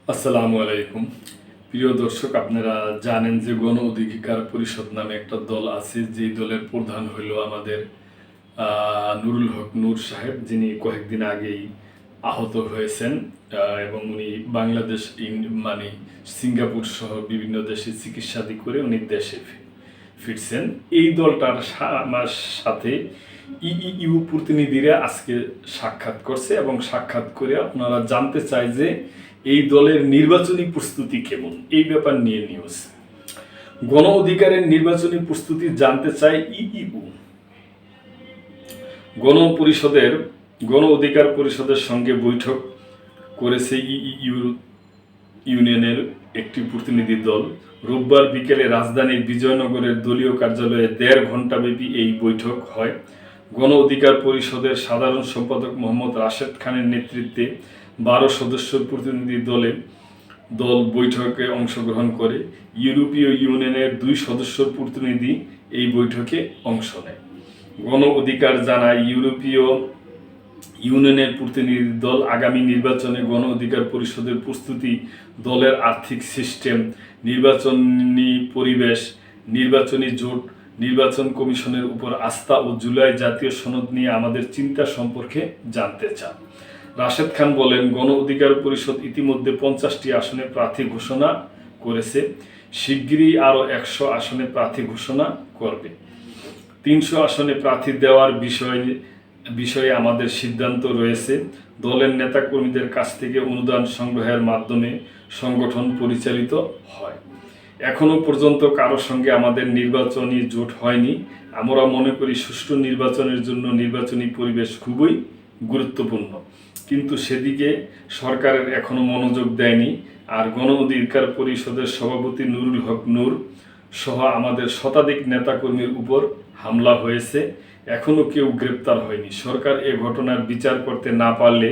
আসসালামু আলাইকুম। প্রিয় দর্শক, আপনারা জানেন যে গণ অধিকার পরিষদ নামে একটা দল আছে, যেই দলের প্রধান হইল আমাদের নুরুল হক নূর সাহেব, যিনি কয়েকদিন আগেই আহত হয়েছেন এবং উনি বাংলাদেশ মানে সিঙ্গাপুর সহ বিভিন্ন দেশে চিকিৎসাদি করে উনি দেশে ফিরছেন। এই দলটার আমার সাথে ইইউ প্রতিনিধিরা আজকে সাক্ষাৎ করছে এবং সাক্ষাৎ করে ওনারা জানতে চায় যে এই দলের নির্বাচনী প্রস্তুতি কেমন, এই ব্যাপার নিয়ে নিউজ। গণ অধিকারের নির্বাচনী প্রস্তুতি জানতে চায় ইইউ। গণ অধিকার পরিষদের সঙ্গে বৈঠক করেছে ইউনিয়নের একটি প্রতিনিধি দল। রোববার বিকেলে রাজধানীর বিজয়নগরের দলীয় কার্যালয়ে ১.৫ ঘণ্টাব্যাপী এই বৈঠক হয়। গণ অধিকার পরিষদের সাধারণ সম্পাদক মোহাম্মদ রাশেদ খানের নেতৃত্বে ১২ সদস্যের প্রতিনিধি দল বৈঠকে অংশগ্রহণ করে। ইউরোপীয় ইউনিয়নের ২ সদস্যের প্রতিনিধি এই বৈঠকে অংশ নেয়। গণ অধিকার জানায়, ইউরোপীয় ইউনিয়নের প্রতিনিধি দল আগামী নির্বাচনে গণ অধিকার পরিষদের প্রস্তুতি, দলের আর্থিক সিস্টেম, নির্বাচনী পরিবেশ, নির্বাচনী জোট, নির্বাচন কমিশনের উপর আস্থা ও জুলাই জাতীয় সনদ নিয়ে আমাদের চিন্তা সম্পর্কে জানতে চান। রাশেদ খান বলেন, গণ অধিকার পরিষদ ইতিমধ্যে 50টি আসনে প্রার্থী ঘোষণা করেছে, শিগগিরই আরও 100 আসনে প্রার্থী ঘোষণা করবে। 300 আসনে প্রার্থী দেওয়ার বিষয়ে আমাদের সিদ্ধান্ত রয়েছে। দলের নেতাকর্মীদের কাছ থেকে অনুদান সংগ্রহের মাধ্যমে সংগঠন পরিচালিত হয়। এখনো পর্যন্ত কারো সঙ্গে আমাদের নির্বাচনী জোট হয়নি। আমরা মনে করি সুষ্ঠু নির্বাচনের জন্য নির্বাচনী পরিবেশ খুবই গুরুত্বপূর্ণ, কিন্তু সেদিকে সরকারের এখনো মনোযোগ দেয়নি। আর গণ অধিকার পরিষদের সভাপতি নুরুল হক নূর সহ আমাদের শতাধিক নেতাকর্মীর উপর হামলা হয়েছে, এখনো কেউ গ্রেপ্তার হয়নি। সরকার এ ঘটনার বিচার করতে না পারলে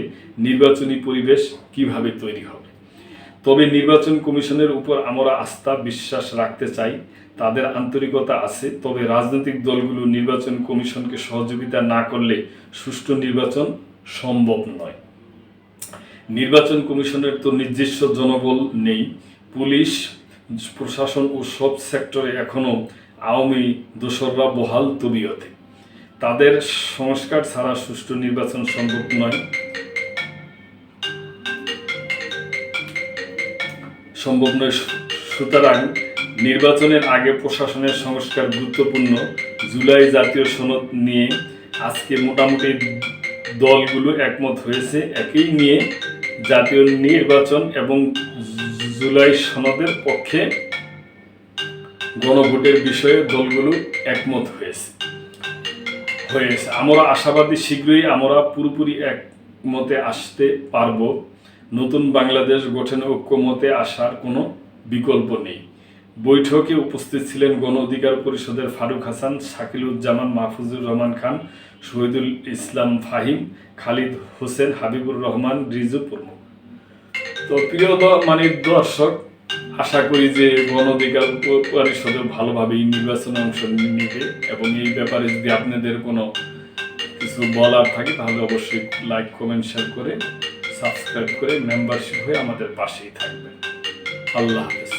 নির্বাচনী পরিবেশ কিভাবে তৈরি হবে? তবে নির্বাচন কমিশনের উপর আমরা আস্থা বিশ্বাস রাখতে চাই, তাদের আন্তরিকতা আছে। তবে রাজনৈতিক দলগুলো নির্বাচন কমিশনকে সহযোগিতা না করলে সুষ্ঠু নির্বাচন সম্ভব নয়। নির্বাচন কমিশনের তো নিজস্ব জনবল নেই। পুলিশ প্রশাসন ও সব সেক্টরে এখনও আওয়ামী দোসররা বহাল তবিয়তে। তাদের সংস্কার ছাড়া সুষ্ঠু নির্বাচন সম্ভব নয়। সুতরাং নির্বাচনের আগে প্রশাসনের সংস্কার গুরুত্বপূর্ণ। জুলাই জাতীয় সনদ নিয়ে আজকে মোটামুটি দলগুলো একমত হয়েছে। একই নিয়ে জাতীয় নির্বাচন এবং জুলাই সনদের পক্ষে গণভোটের বিষয়ে দলগুলো একমত হয়েছে। আমরা আশাবাদী শীঘ্রই আমরা পুরোপুরি একমতে আসতে পারব। নতুন বাংলাদেশ গঠনে ঐক্যমতে আসার কোনো বিকল্প নেই। বৈঠকে উপস্থিত ছিলেন গণ অধিকার পরিষদের ফারুক হাসান, শাকিলুজ্জামান, মাহফুজুর রহমান খান, শহীদুল ইসলাম ফাহিম, খালিদ হোসেন, হাবিবুর রহমান, রিজু প্রমুখ। তো প্রিয় দর্শক, আশা করি যে গণ অধিকার পরিষদে ভালোভাবেই নির্বাচনে অংশ নিবে এবং এই ব্যাপারে যদি আপনাদের কোনো কিছু বলার থাকে তাহলে অবশ্যই লাইক, কমেন্ট, শেয়ার করে সাবস্ক্রাইব করে মেম্বারশিপ হয়ে আমাদের পাশেই থাকবেন। আল্লাহ হাফেজ।